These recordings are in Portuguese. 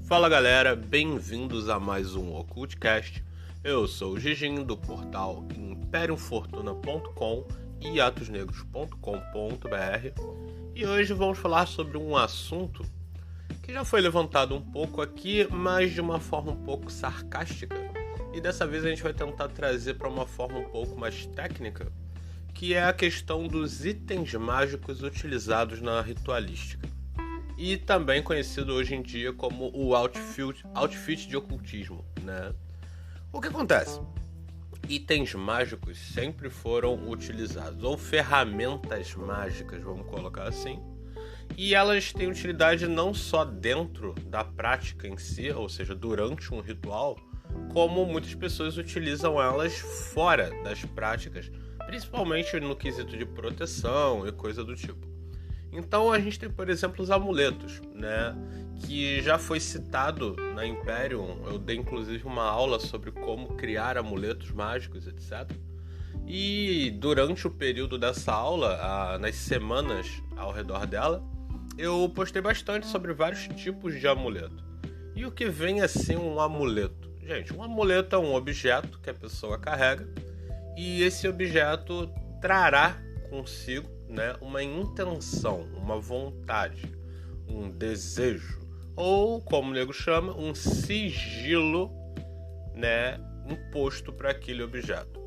Fala galera, bem-vindos a mais um Occultcast. Eu sou o Gigin do portal imperiumfortuna.com e atosnegros.com.br e hoje vamos falar sobre um assunto que já foi levantado um pouco aqui, mas de uma forma um pouco sarcástica, e dessa vez a gente vai tentar trazer para uma forma um pouco mais técnica, que é a questão dos itens mágicos utilizados na ritualística. E também conhecido hoje em dia como o outfit de ocultismo, né? O que acontece? Itens mágicos sempre foram utilizados, ou ferramentas mágicas, vamos colocar assim, e elas têm utilidade não só dentro da prática em si, ou seja, durante um ritual, como muitas pessoas utilizam elas fora das práticas, principalmente no quesito de proteção e coisa do tipo. Então a gente tem, por exemplo, os amuletos, né? Que já foi citado na Imperium. Eu dei inclusive uma aula sobre como criar amuletos mágicos, etc. E durante o período dessa aula, nas semanas ao redor dela, eu postei bastante sobre vários tipos de amuleto. E o que vem a ser um amuleto? Gente, um amuleto é um objeto que a pessoa carrega e esse objeto trará consigo, né, uma intenção, uma vontade, um desejo, ou como o nego chama, um sigilo, né, imposto para aquele objeto.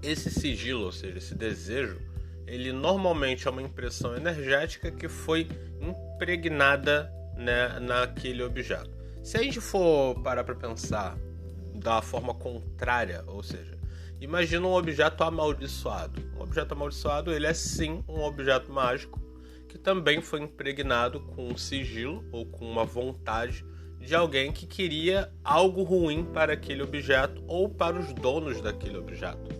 Esse sigilo, ou seja, esse desejo, ele normalmente é uma impressão energética que foi impregnada, né, naquele objeto. Se a gente for parar para pensar da forma contrária, ou seja, imagina um objeto amaldiçoado. Um objeto amaldiçoado, ele é sim um objeto mágico que também foi impregnado com um sigilo ou com uma vontade de alguém que queria algo ruim para aquele objeto ou para os donos daquele objeto.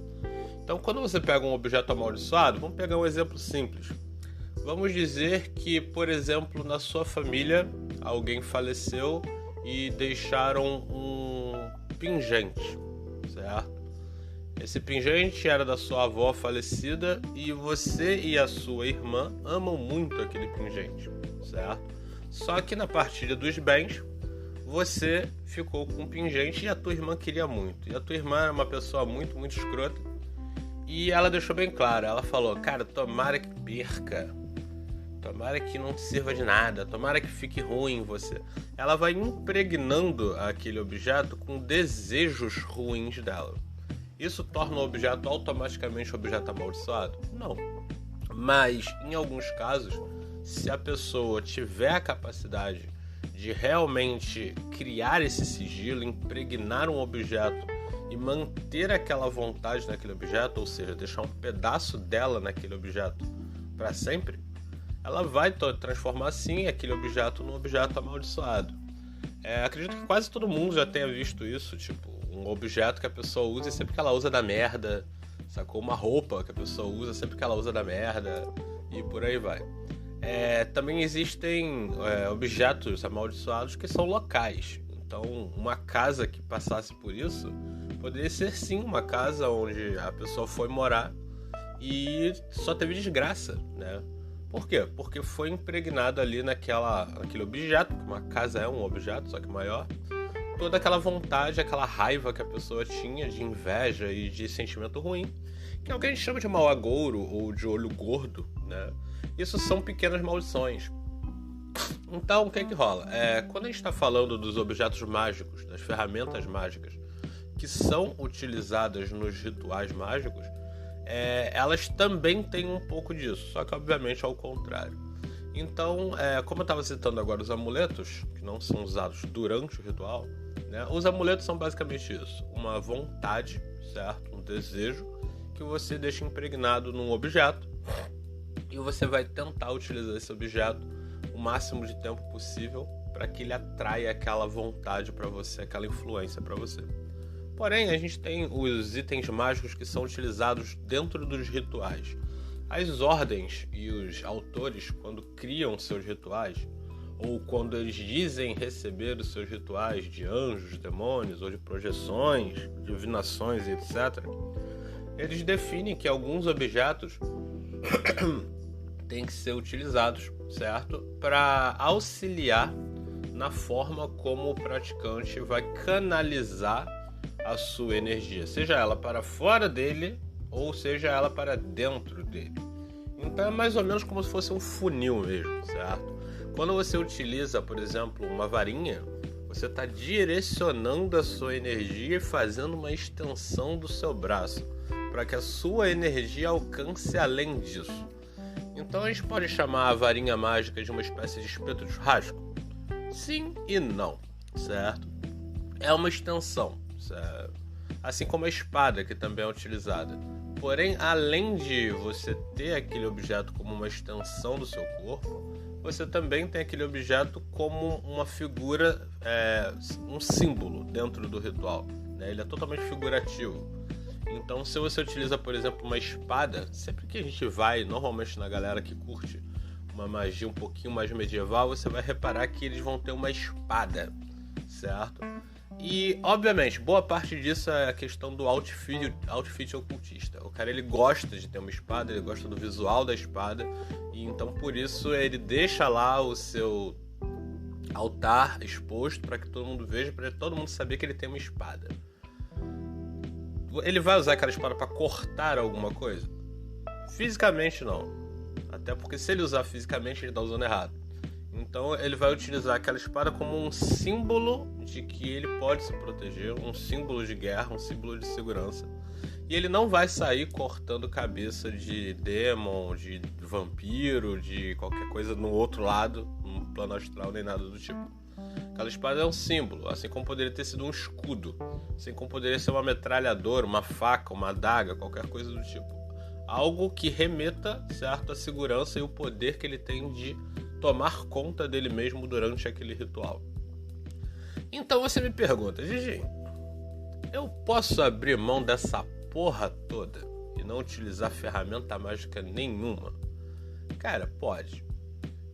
Então, quando você pega um objeto amaldiçoado, vamos pegar um exemplo simples. Vamos dizer que, por exemplo, na sua família, alguém faleceu e deixaram um pingente, certo? Esse pingente era da sua avó falecida e você e a sua irmã amam muito aquele pingente, certo? Só que na partilha dos bens, você ficou com o pingente e a tua irmã queria muito. E a tua irmã era uma pessoa muito, muito escrota e ela deixou bem claro. Ela falou, cara, tomara que perca, tomara que não te sirva de nada, tomara que fique ruim em você. Ela vai impregnando aquele objeto com desejos ruins dela. Isso torna o objeto automaticamente objeto amaldiçoado? Não. Mas, em alguns casos, se a pessoa tiver a capacidade de realmente criar esse sigilo, impregnar um objeto e manter aquela vontade naquele objeto, ou seja, deixar um pedaço dela naquele objeto para sempre, ela vai transformar sim aquele objeto num objeto amaldiçoado. Acredito que quase todo mundo já tenha visto isso, tipo, um objeto que a pessoa usa e sempre que ela usa dá merda, sacou? Uma roupa que a pessoa usa sempre que ela usa dá merda, e por aí vai. Também existem objetos amaldiçoados que são locais. Então, uma casa que passasse por isso poderia ser sim uma casa onde a pessoa foi morar e só teve desgraça, né? Por quê? Porque foi impregnado ali naquele objeto, porque uma casa é um objeto, só que maior, toda aquela vontade, aquela raiva que a pessoa tinha de inveja e de sentimento ruim, que é o que a gente chama de mau agouro ou de olho gordo, né? Isso são pequenas maldições. Então, o que rola? Quando a gente está falando dos objetos mágicos, das ferramentas mágicas, que são utilizadas nos rituais mágicos, elas também têm um pouco disso, só que obviamente ao contrário. Então, como eu estava citando agora os amuletos, que não são usados durante o ritual, né, os amuletos são basicamente isso, uma vontade, certo? Um desejo que você deixa impregnado num objeto e você vai tentar utilizar esse objeto o máximo de tempo possível para que ele atraia aquela vontade para você, aquela influência para você. Porém, a gente tem os itens mágicos que são utilizados dentro dos rituais. As ordens e os autores, quando criam seus rituais, ou quando eles dizem receber os seus rituais de anjos, demônios, ou de projeções, divinações, etc., eles definem que alguns objetos têm que ser utilizados, certo? Para auxiliar na forma como o praticante vai canalizar a sua energia, seja ela para fora dele ou seja ela para dentro dele. Então é mais ou menos como se fosse um funil mesmo, certo? Quando você utiliza, por exemplo, uma varinha, você está direcionando a sua energia e fazendo uma extensão do seu braço, para que a sua energia alcance além disso. Então a gente pode chamar a varinha mágica de uma espécie de espeto de churrasco? Sim e não, certo? É uma extensão, certo? Assim como a espada, que também é utilizada. Porém, além de você ter aquele objeto como uma extensão do seu corpo, você também tem aquele objeto como uma figura, um símbolo dentro do ritual, né? Ele é totalmente figurativo. Então, se você utiliza, por exemplo, uma espada, sempre que a gente vai, normalmente na galera que curte uma magia um pouquinho mais medieval, você vai reparar que eles vão ter uma espada, certo? E, obviamente, boa parte disso é a questão do outfit ocultista. O cara, ele gosta de ter uma espada, ele gosta do visual da espada, e então por isso ele deixa lá o seu altar exposto para que todo mundo veja, para todo mundo saber que ele tem uma espada. Ele vai usar aquela espada para cortar alguma coisa? Fisicamente não. Até porque se ele usar fisicamente, ele está usando errado. Então ele vai utilizar aquela espada como um símbolo de que ele pode se proteger, um símbolo de guerra, um símbolo de segurança. E ele não vai sair cortando cabeça de demon, de vampiro, de qualquer coisa no outro lado, no plano astral, nem nada do tipo. Aquela espada é um símbolo, assim como poderia ter sido um escudo, assim como poderia ser uma metralhadora, uma faca, uma adaga, qualquer coisa do tipo. Algo que remeta, certo, a segurança e o poder que ele tem de tomar conta dele mesmo durante aquele ritual. Então você me pergunta, Gigi, eu posso abrir mão dessa porra toda e não utilizar ferramenta mágica nenhuma? Cara, pode,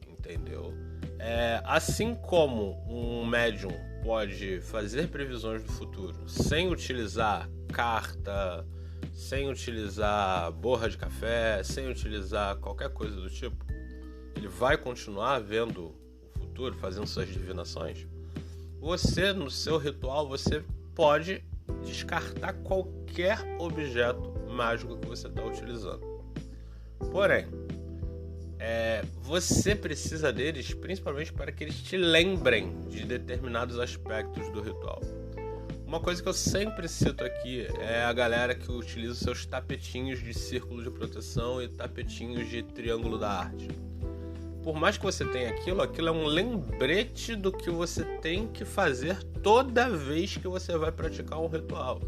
entendeu? Assim como um médium pode fazer previsões do futuro sem utilizar carta, sem utilizar borra de café, sem utilizar qualquer coisa do tipo, ele vai continuar vendo o futuro, fazendo suas divinações. Você, no seu ritual, você pode descartar qualquer objeto mágico que você está utilizando. Porém, você precisa deles principalmente para que eles te lembrem de determinados aspectos do ritual. Uma coisa que eu sempre cito aqui é a galera que utiliza os seus tapetinhos de círculo de proteção e tapetinhos de triângulo da arte. Por mais que você tenha aquilo é um lembrete do que você tem que fazer toda vez que você vai praticar um ritual.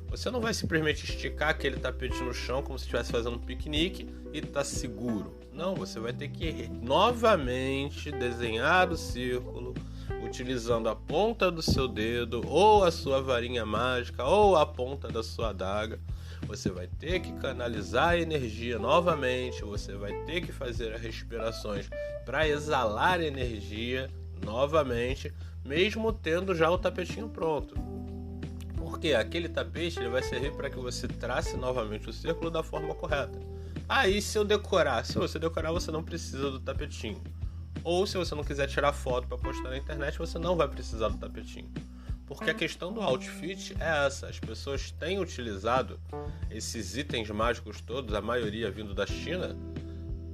Você não vai simplesmente esticar aquele tapete no chão como se estivesse fazendo um piquenique e tá seguro. Não, você vai ter que novamente desenhar o círculo utilizando a ponta do seu dedo ou a sua varinha mágica ou a ponta da sua adaga. Você vai ter que canalizar a energia novamente, você vai ter que fazer as respirações para exalar energia novamente, mesmo tendo já o tapetinho pronto. Porque aquele tapete ele vai servir para que você trace novamente o círculo da forma correta. Aí se você decorar, você não precisa do tapetinho. Ou se você não quiser tirar foto para postar na internet, você não vai precisar do tapetinho. Porque a questão do outfit é essa. As pessoas têm utilizado esses itens mágicos todos, a maioria vindo da China,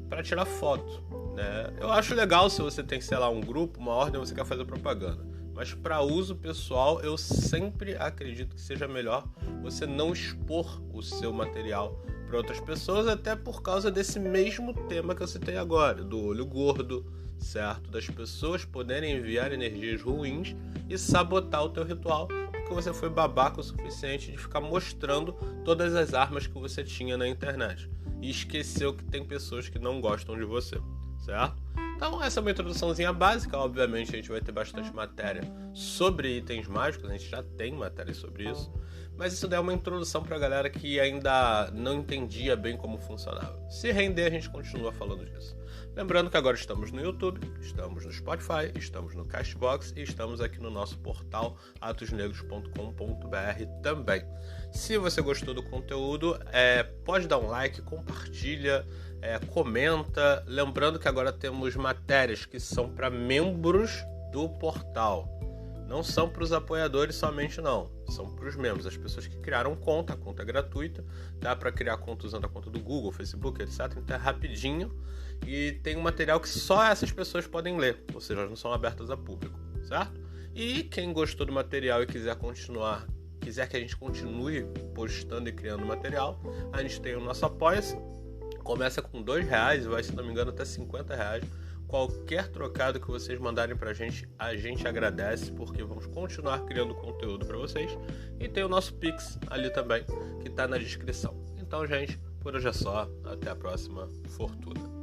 para tirar foto, né? Eu acho legal se você tem, sei lá, um grupo, uma ordem, você quer fazer propaganda. Mas para uso pessoal, eu sempre acredito que seja melhor você não expor o seu material para outras pessoas, até por causa desse mesmo tema que eu citei agora, do olho gordo, certo? Das pessoas poderem enviar energias ruins e sabotar o teu ritual, porque você foi babaca o suficiente de ficar mostrando todas as armas que você tinha na internet e esqueceu que tem pessoas que não gostam de você, certo? Então essa é uma introduçãozinha básica. Obviamente a gente vai ter bastante matéria sobre itens mágicos, a gente já tem matéria sobre isso, mas isso daí é uma introdução pra galera que ainda não entendia bem como funcionava. Se render, a gente continua falando disso. Lembrando que agora estamos no YouTube, estamos no Spotify, estamos no Castbox e estamos aqui no nosso portal atosnegros.com.br também. Se você gostou do conteúdo, pode dar um like, compartilha, comenta. Lembrando que agora temos matérias que são para membros do portal. Não são para os apoiadores somente não, são para os membros, as pessoas que criaram conta, a conta é gratuita, dá para criar conta usando a conta do Google, Facebook, etc. Então é rapidinho e tem um material que só essas pessoas podem ler, ou seja, não são abertas a público, certo? E quem gostou do material e quiser que a gente continue postando e criando material, a gente tem o nosso Apoia-se, começa com R$2 e vai, se não me engano, até R$50. Qualquer trocado que vocês mandarem pra gente, a gente agradece, porque vamos continuar criando conteúdo para vocês. E tem o nosso Pix ali também, que tá na descrição. Então, gente, por hoje é só. Até a próxima. Fortuna!